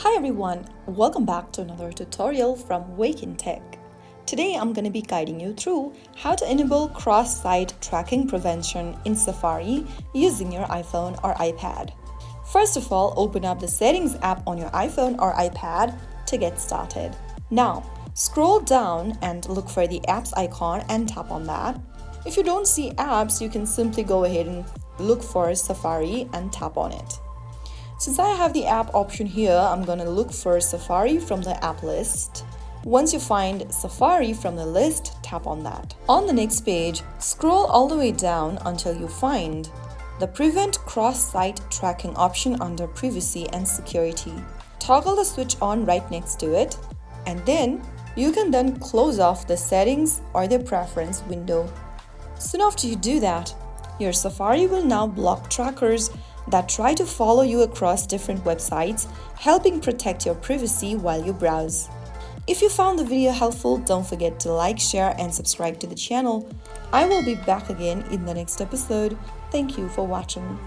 Hi everyone, welcome back to another tutorial from Wake&Tech. Today I'm going to be guiding you through how to enable cross-site tracking prevention in Safari using your iPhone or iPad. First of all, open up the Settings app on your iPhone or iPad to get started. Now, scroll down and look for the apps icon and tap on that. If you don't see apps, you can simply go ahead and look for Safari and tap on it. Since I have the app option here, I'm going to look for Safari from the app list. Once you find Safari from the list, tap on that. On the next page, scroll all the way down until you find the Prevent Cross-Site Tracking option under Privacy and Security. Toggle the switch on right next to it, and then you can then close off the settings or the preference window. Soon after you do that, your Safari will now block trackers that try to follow you across different websites, helping protect your privacy while you browse. If you found the video helpful, don't forget to like, share, and subscribe to the channel. I will be back again in the next episode. Thank you for watching.